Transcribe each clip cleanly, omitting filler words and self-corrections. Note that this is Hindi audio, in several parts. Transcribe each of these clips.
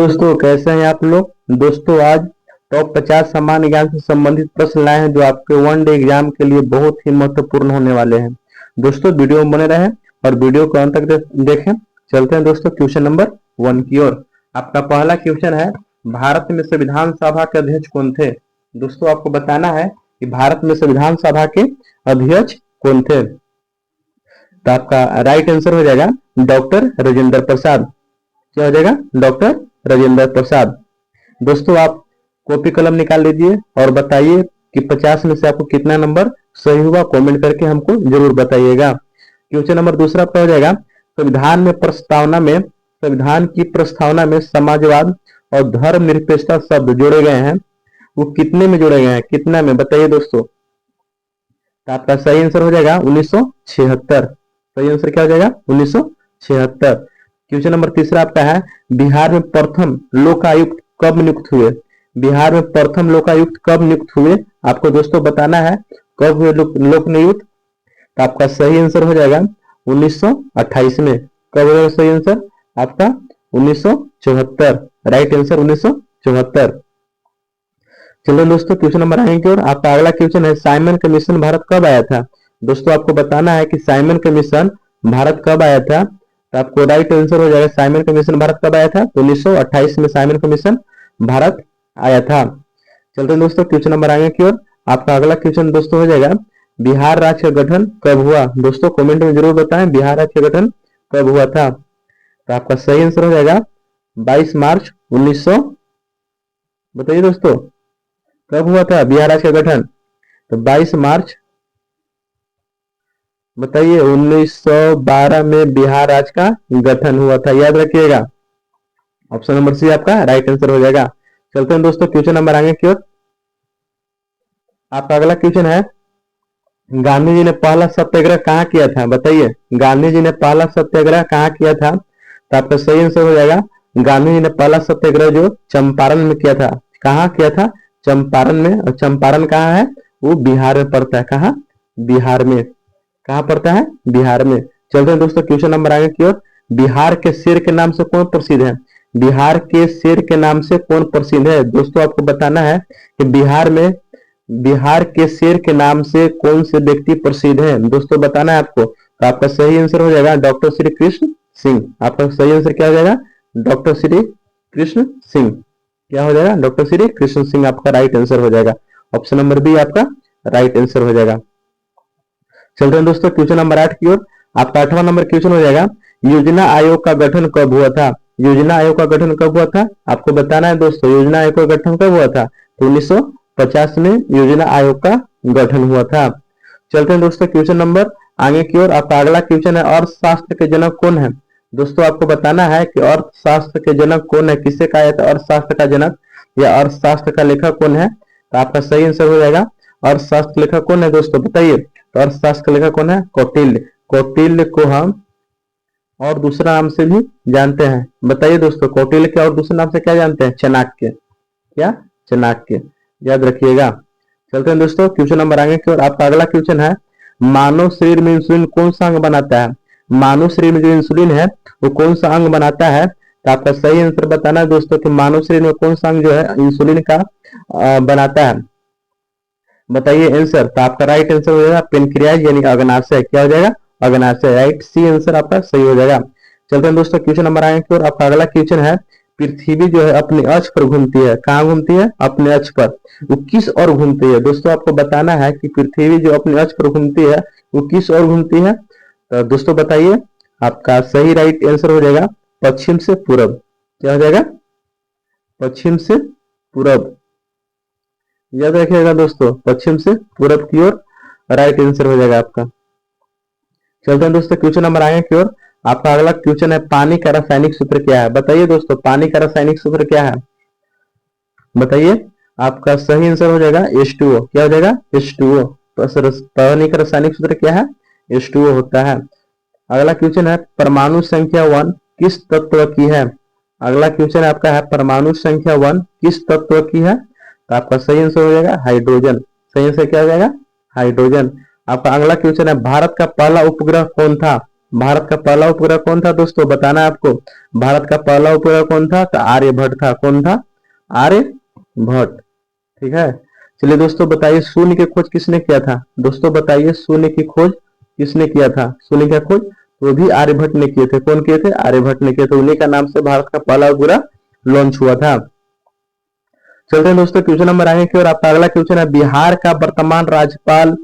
दोस्तों कैसे हैं आप लोग। दोस्तों आज टॉप 50 सामान्य ज्ञान से संबंधित प्रश्न लाए हैं जो आपके वन डे एग्जाम के लिए बहुत ही महत्वपूर्ण होने वाले हैं। दोस्तों वीडियो में बने रहें और वीडियो को अंत तक देखें। चलते हैं दोस्तों क्वेश्चन नंबर 1 की ओर। आपका पहला क्वेश्चन है, भारत में संविधान सभा के अध्यक्ष कौन थे। दोस्तों आपको बताना है कि भारत में संविधान सभा के अध्यक्ष कौन थे। तो आपका राइट आंसर हो जाएगा डॉक्टर राजेंद्र प्रसाद। क्या हो जाएगा? डॉक्टर राजेंद्र प्रसाद। दोस्तों आप कॉपी कलम निकाल लीजिए और बताइए कि 50 में से आपको कितना नंबर सही हुआ। कमेंट करके हमको जरूर बताइएगा। क्वेश्चन नंबर दूसरा आपका हो जाएगा, संविधान की प्रस्तावना में समाजवाद और धर्मनिरपेक्षता शब्द जोड़े गए हैं, वो कितने में जोड़े गए हैं, कितना में बताइए दोस्तों। तो आपका सही आंसर हो जाएगा 1976। सही आंसर क्या हो जाएगा? 1976। क्वेश्चन नंबर तीसरा आपका है, बिहार में प्रथम लोकायुक्त कब नियुक्त हुए। बिहार में प्रथम लोकायुक्त कब नियुक्त हुए, आपको दोस्तों बताना है कब हुए लोक नियुक्त। तो आपका सही आंसर हो जाएगा 1928 में। कब होगा सही आंसर आपका? 1974। Right answer 1974। चलो दोस्तों क्वेश्चन नंबर आगे की ओर। आपका अगला क्वेश्चन है, साइमन कमीशन भारत कब आया था। दोस्तों आपको बताना है कि साइमन कमीशन भारत कब आया था। तो आपको राइट आंसर हो जाएगा, साइमन कमीशन भारत कब आया था। 1928 में साइमन कमीशन भारत आया था। चलते हैं दोस्तों क्वेश्चन नंबर आगे की ओर। आपका अगला क्वेश्चन दोस्तों हो जाएगा, बिहार राज्य का गठन कब हुआ। दोस्तों कमेंट में जरूर बताएं बिहार राज्य का गठन कब हुआ था। तो आपका सही आंसर हो जाएगा 22 मार्च 1900। बताइए दोस्तों कब हुआ था बिहार राज्य का गठन। तो 22 मार्च बताइए 1912 में बिहार राज्य का गठन हुआ था। याद रखिएगा, ऑप्शन नंबर सी आपका राइट आंसर हो जाएगा। चलते हैं दोस्तों क्वेश्चन नंबर आगे की ओर। आपका अगला क्वेश्चन है, गांधी जी ने पहला सत्याग्रह कहाँ किया था। बताइए गांधी जी ने पहला सत्याग्रह कहाँ किया था। तो आपका सही आंसर हो जाएगा, गांधी जी ने पहला सत्याग्रह जो चंपारण में किया था। कहाँ किया था? चंपारण में। और चंपारण कहाँ है? वो बिहार में पड़ता है। कहाँ? बिहार में। कहाँ पड़ता है? बिहार में। चलते हैं दोस्तों क्वेश्चन नंबर आगे की ओर। बिहार के शेर के नाम से कौन प्रसिद्ध है। बिहार के शेर के नाम से कौन प्रसिद्ध है। दोस्तों आपको बताना है कि बिहार के शेर के नाम से कौन से व्यक्ति प्रसिद्ध है। दोस्तों बताना है आपको। तो आपका सही आंसर हो जाएगा डॉक्टर श्री कृष्ण सिंह। आपका सही आंसर क्या हो जाएगा? डॉक्टर श्री कृष्ण सिंह। क्या हो जाएगा? डॉक्टर श्री कृष्ण सिंह आपका राइट आंसर हो जाएगा। ऑप्शन नंबर बी आपका राइट आंसर हो जाएगा। चलते हैं दोस्तों क्वेश्चन नंबर 8 की ओर। आपका 8वां नंबर क्वेश्चन हो जाएगा, योजना आयोग का गठन कब हुआ था। योजना आयोग का गठन कब हुआ था आपको बताना है दोस्तों। योजना आयोग का गठन कब हुआ था? तो 1950 में योजना आयोग का गठन हुआ था। चलते हैं दोस्तों क्वेश्चन नंबर आगे की ओर। आपका अगला क्वेश्चन है, अर्थशास्त्र के जनक कौन है। दोस्तों आपको बताना है कि अर्थशास्त्र के जनक कौन है, किसे कहा जाता है अर्थशास्त्र का जनक या अर्थशास्त्र का लेखक कौन है। तो आपका सही आंसर हो जाएगा, अर्थशास्त्र लेखक कौन है दोस्तों बताइए। तो अर्थशास्त्र का लेखक कौन है? कौटिल्य। कौटिल्य को हम और दूसरा नाम से भी जानते हैं। बताइए दोस्तों कौटिल्य के और दूसरे नाम से क्या जानते हैं? चाणक्य। क्या? चाणक्य। याद रखिएगा। चलते हैं दोस्तों क्वेश्चन नंबर आगे की ओर। आपका अगला क्वेश्चन है, मानव शरीर में इंसुलिन कौन सा अंग बनाता है। मानव शरीर में जो इंसुलिन है वो कौन सा अंग बनाता है। तो आपका सही आंसर बताना है दोस्तों कि मानव शरीर में कौन सा अंग जो है इंसुलिन का बनाता है। बताइए आंसर। तो आपका राइट आंसर हो जाएगा पेनक्रियाज यानी अग्नाशय। क्या हो जाएगा? अग्नाशय। राइट सी आंसर आपका सही हो जाएगा। चलते हैं दोस्तों क्वेश्चन नंबर आगे की ओर। आपका अगला क्वेश्चन है, पृथ्वी जो है अपने अक्ष पर घूमती है। कहाँ घूमती है? अपने अक्ष पर। वो किस ओर घूमती है? दोस्तों आपको बताना है कि पृथ्वी जो अपने अक्ष पर घूमती है वो किस ओर घूमती है। तो दोस्तों बताइए। आपका सही राइट आंसर हो जाएगा पश्चिम से पूरब। क्या हो जाएगा? पश्चिम से पूरब। याद रखिएगा दोस्तों, पश्चिम से पूरब की ओर राइट आंसर हो जाएगा आपका। चलते हैं दोस्तों क्वेश्चन नंबर आगे की ओर। आपका अगला क्वेश्चन है, पानी का रासायनिक सूत्र क्या है। बताइए दोस्तों पानी का रासायनिक सूत्र क्या है। बताइए। आपका सही आंसर हो जाएगा H2O। क्या हो जाएगा? H2O। पानी का रासायनिक सूत्र क्या है? H2O होता है। अगला क्वेश्चन है, परमाणु संख्या 1 किस तत्व की है। अगला क्वेश्चन आपका है, परमाणु संख्या 1 किस तत्व की है। तो आपका सही आंसर हो जाएगा हाइड्रोजन। सही आंसर क्या हो जाएगा? हाइड्रोजन। आपका अगला क्वेश्चन है, भारत का पहला उपग्रह कौन था। भारत का पहला उपग्रह कौन था दोस्तों, बताना है आपको। भारत का पहला उपग्रह कौन था, तो आर्यभट्ट था। कौन था, आर्यभट्ट। ठीक है। चलिए दोस्तों बताइए शून्य की खोज किसने किया था, दोस्तों बताइए शून्य की खोज किसने किया था, शून्य की खोज वो भी आर्यभट्ट ने किए थे। कौन किए थे, आर्यभट्ट ने किए थे। उन्हीं का नाम से भारत का पहला उपग्रह लॉन्च हुआ था। चलते हैं दोस्तों क्वेश्चन नंबर आगे की ओर। आपका अगला क्वेश्चन है, बिहार का वर्तमान राज्यपाल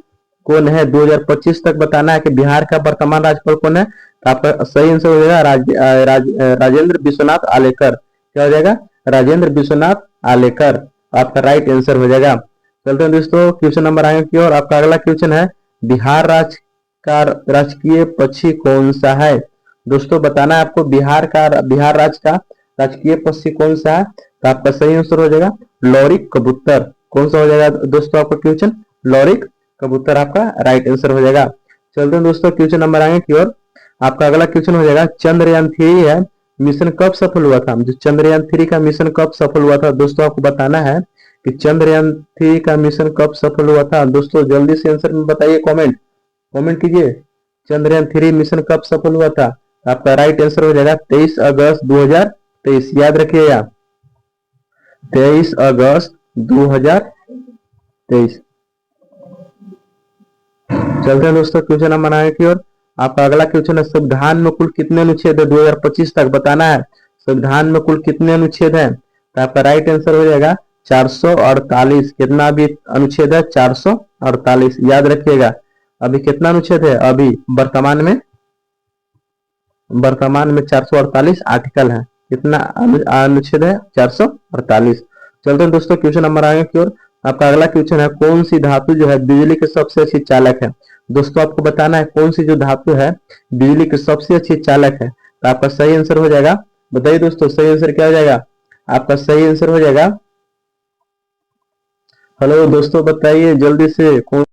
कौन है 2025 तक बताना है कि बिहार का वर्तमान राज्यपाल कौन है। तो आपका सही आंसर हो जाएगा राजेंद्र विश्वनाथ आलेकर। क्या हो जाएगा, राजेंद्र विश्वनाथ आलेकर आपका राइट आंसर हो जाएगा। चलते हैं दोस्तों क्वेश्चन नंबर आगे की ओर। आपका अगला क्वेश्चन है, बिहार राज्य का राजकीय पक्षी कौन सा है। दोस्तों बताना है आपको बिहार राज्य का राजकीय पक्षी कौन सा है। तो आपका सही आंसर हो जाएगा लॉरिक कबूतर। कौन सा हो जाएगा दोस्तों आपका क्वेश्चन, लॉरिक कबूतर आपका राइट आंसर हो जाएगा। चलते हैं दोस्तों क्वेश्चन नंबर आगे की ओर। आपका अगला क्वेश्चन हो जाएगा, चंद्रयान 3 है मिशन कब सफल हुआ था। जो चंद्रयान 3 का मिशन कब सफल हुआ था दोस्तों आपको बताना है कि चंद्रयान 3 का मिशन कब सफल हुआ था। दोस्तों जल्दी से आंसर में बताइए, कमेंट कीजिए। चंद्रयान 3 मिशन कब सफल हुआ था। आपका राइट आंसर हो जाएगा 23 अगस्त 2023। याद रखिएगा 23 अगस्त 2023। चलते हैं दोस्तों क्वेश्चन नंबर आगे की ओर। आपका अगला क्वेश्चन है, संविधान में कुल कितने अनुच्छेद है 2025 तक बताना है। संविधान में कुल कितने अनुच्छेद हैं। तो आपका राइट आंसर हो जाएगा 448। कितना अभी अनुच्छेद है, 448। याद रखिएगा अभी कितना अनुच्छेद है, अभी वर्तमान में 448 आर्टिकल है। कितना अनुच्छेद है, 448। चलते हैं दोस्तों क्वेश्चन नंबर आगे की ओर। आपका अगला क्वेश्चन है, कौन सी धातु जो है बिजली के सबसे अच्छी चालक है। दोस्तों आपको बताना है कौन सी जो धातु है बिजली की सबसे अच्छी चालक है। तो आपका सही आंसर हो जाएगा, बताइए दोस्तों सही आंसर क्या हो जाएगा। आपका सही आंसर हो जाएगा, हेलो दोस्तों बताइए जल्दी से कौन